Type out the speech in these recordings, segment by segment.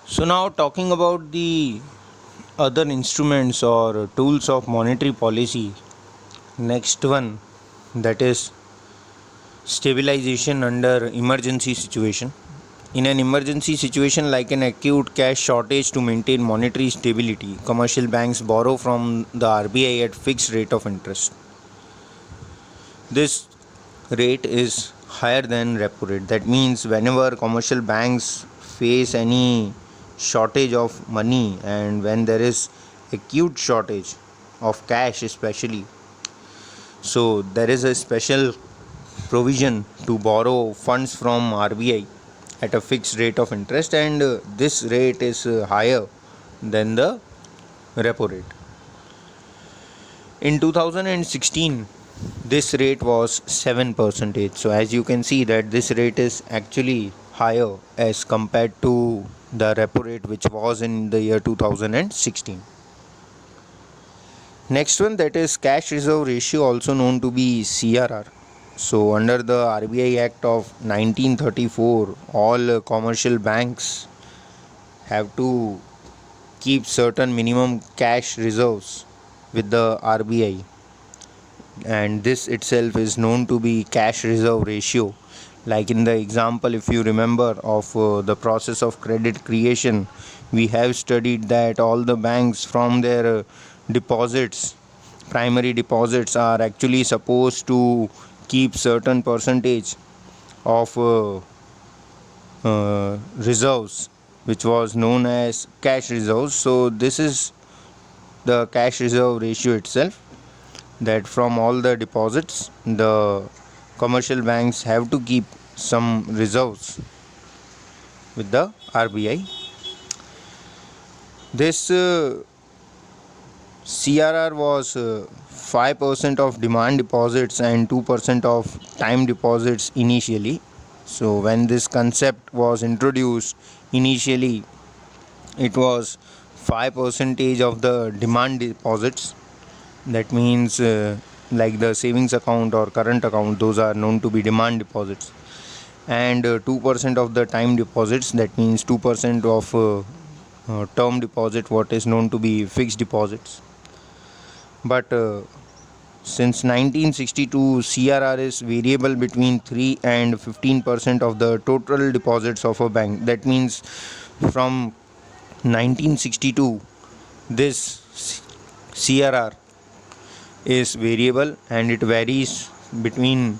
So now talking about the other instruments or tools of monetary policy, next one, that is stabilization under emergency situation. In an emergency situation like an acute cash shortage, to maintain monetary stability, commercial banks borrow from the RBI at fixed rate of interest. This rate is higher than repo rate. That means whenever commercial banks face any shortage of money, and when there is acute shortage of cash especially, so there is a special provision to borrow funds from RBI at a fixed rate of interest, and this rate is higher than the repo rate. In 2016, this rate was 7%. So as you can see that this rate is actually higher as compared to the repo rate which was in the year 2016. Next one, that is cash reserve ratio, also known to be CRR. So under the RBI Act of 1934, all commercial banks have to keep certain minimum cash reserves with the RBI, and this itself is known to be cash reserve ratio. Like in the example, if you remember, of the process of credit creation, we have studied that all the banks from their deposits, primary deposits, are actually supposed to keep certain percentage of reserves, which was known as cash reserves. So this is the cash reserve ratio itself, that from all the deposits the commercial banks have to keep some reserves with the RBI. This CRR was 5% of demand deposits and 2% of time deposits initially. So when this concept was introduced initially, it was 5% of the demand deposits. That means like the savings account or current account, those are known to be demand deposits, and 2% of the time deposits, that means 2% of term deposit, what is known to be fixed deposits. But since 1962, CRR is variable between 3 and 15% of the total deposits of a bank. That means from 1962, this CRR is variable and it varies between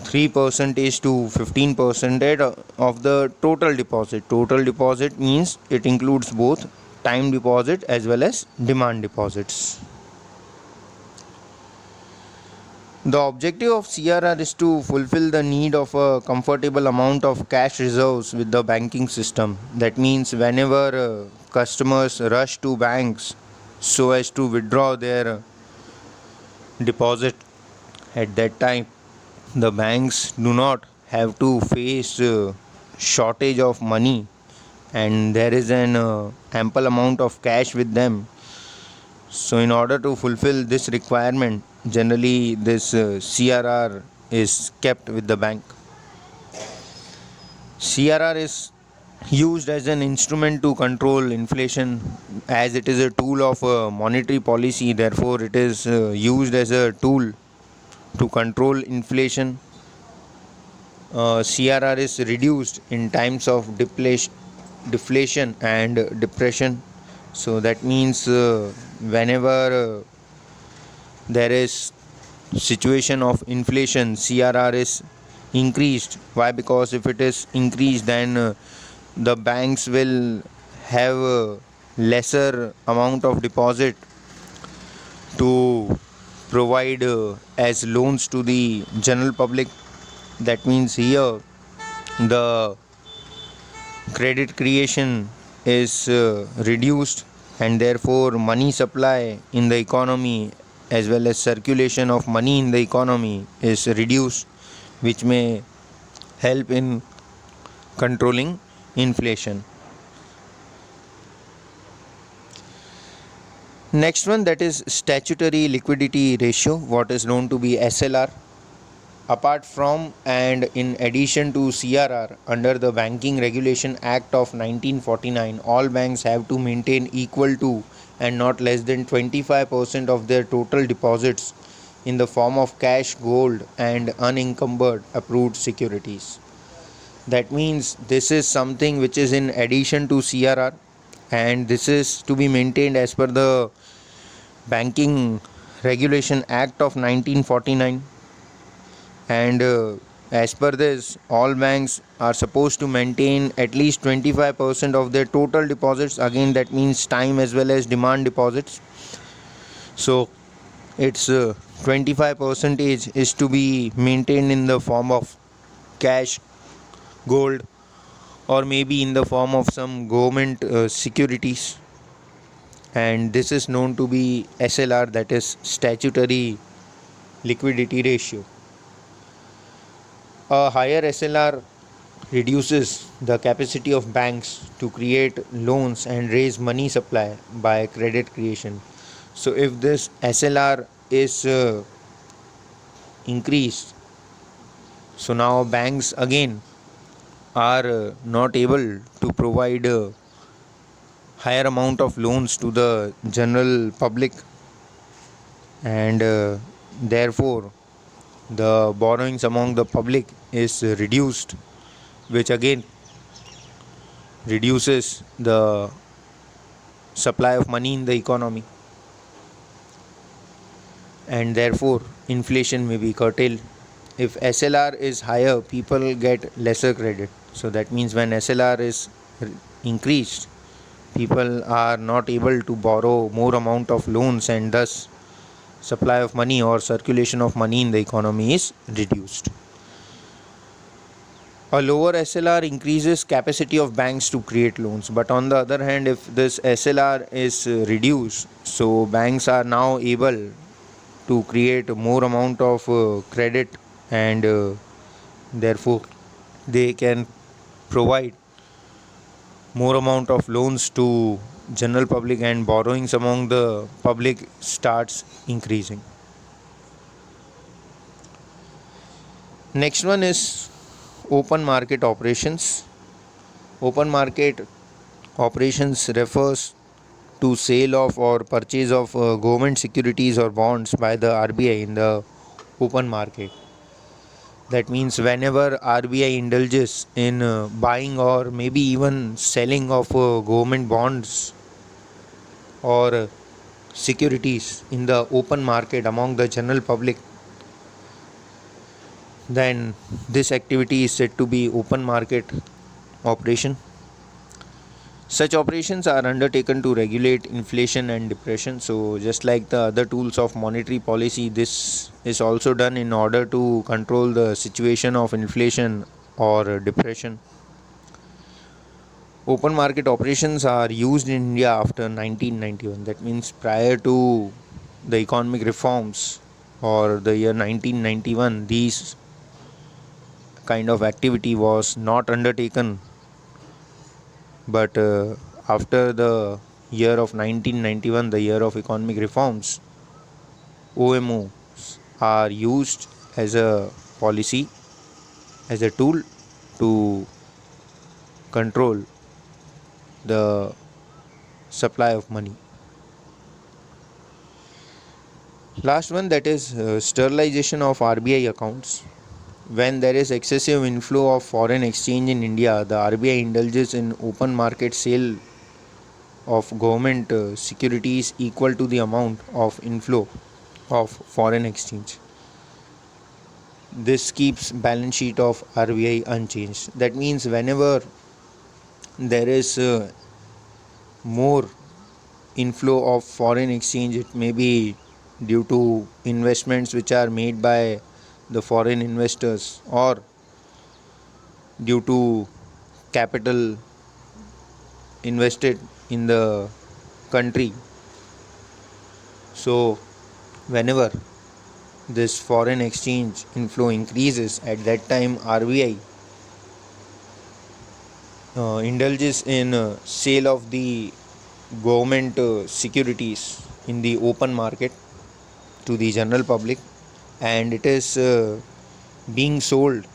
3% to 15% of the total deposit. Total deposit means it includes both time deposit as well as demand deposits. The objective of CRR is to fulfill the need of a comfortable amount of cash reserves with the banking system. That means whenever customers rush to banks so as to withdraw their deposit, at that time the banks do not have to face shortage of money, and there is an ample amount of cash with them. So in order to fulfill this requirement, generally this CRR is kept with the bank. CRR is used as an instrument to control inflation, as it is a tool of monetary policy. Therefore it is used as a tool to control inflation. CRR is reduced in times of deflation and depression. So that means whenever there is situation of inflation, CRR is increased. Why? Because if it is increased, then the banks will have a lesser amount of deposit to provide as loans to the general public. That means here the credit creation is reduced, and therefore money supply in the economy as well as circulation of money in the economy is reduced, which may help in controlling inflation. Next one, that is statutory liquidity ratio, what is known to be SLR. Apart from and in addition to CRR, under the Banking Regulation Act of 1949, all banks have to maintain equal to and not less than 25% of their total deposits in the form of cash, gold, and unencumbered approved securities. That means this is something which is in addition to CRR, and this is to be maintained as per the Banking Regulation Act of 1949. And as per this, all banks are supposed to maintain at least 25% of their total deposits. Again, that means time as well as demand deposits. So its 25 percentage is to be maintained in the form of cash, gold, or maybe in the form of some government securities. And this is known to be SLR, that is statutory liquidity ratio. A higher SLR reduces the capacity of banks to create loans and raise money supply by credit creation. So if this SLR is increased, so now banks again are not able to provide a higher amount of loans to the general public, and therefore the borrowings among the public is reduced, which again reduces the supply of money in the economy, and therefore inflation may be curtailed. If SLR is higher, people get lesser credit. So that means when SLR is increased, people are not able to borrow more amount of loans, and thus supply of money or circulation of money in the economy is reduced. A lower SLR increases capacity of banks to create loans, but on the other hand, if this SLR is reduced, so banks are now able to create more amount of credit, and therefore they can provide more amount of loans to general public, and borrowings among the public starts increasing. Next one is open market operations. Open market operations refers to sale of or purchase of government securities or bonds by the RBI in the open market. That means whenever RBI indulges in buying or maybe even selling of government bonds or securities in the open market among the general public, then this activity is said to be open market operation. Such operations are undertaken to regulate inflation and depression. So, just like the other tools of monetary policy, this is also done in order to control the situation of inflation or depression. Open market operations are used in India after 1991. That means prior to the economic reforms or the year 1991, these kind of activity was not undertaken, but after the year of 1991, the year of economic reforms, OMOs are used as a policy, as a tool to control the supply of money. Last one, that is sterilization of RBI accounts. When there is excessive inflow of foreign exchange in India, the RBI indulges in open market sale of government securities equal to the amount of inflow of foreign exchange. This keeps balance sheet of RBI unchanged. That means whenever there is more inflow of foreign exchange, it may be due to investments which are made by the foreign investors, or due to capital invested in the country. So whenever this foreign exchange inflow increases, at that time RBI indulges in sale of the government securities in the open market to the general public, and it is being sold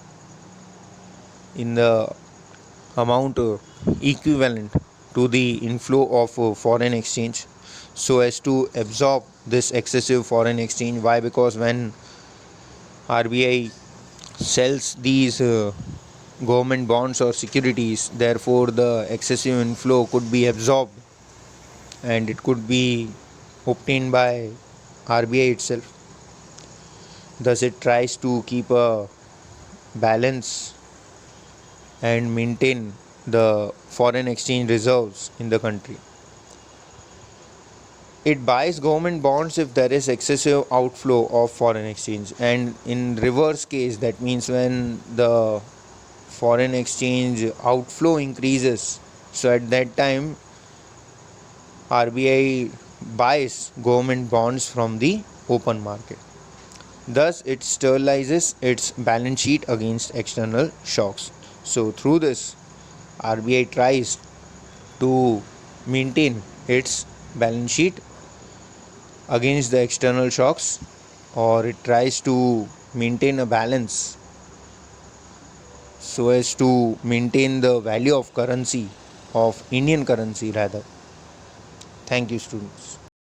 in the amount equivalent to the inflow of foreign exchange, so as to absorb this excessive foreign exchange. Why? Because when RBI sells these government bonds or securities, therefore the excessive inflow could be absorbed and it could be obtained by RBI itself. Thus, it tries to keep a balance and maintain the foreign exchange reserves in the country. It buys government bonds if there is excessive outflow of foreign exchange, and in reverse case, that means when the foreign exchange outflow increases, so at that time RBI buys government bonds from the open market. Thus, it sterilizes its balance sheet against external shocks. So, through this, RBI tries to maintain its balance sheet against the external shocks, or it tries to maintain a balance so as to maintain the value of currency, of Indian currency rather. Thank you, students.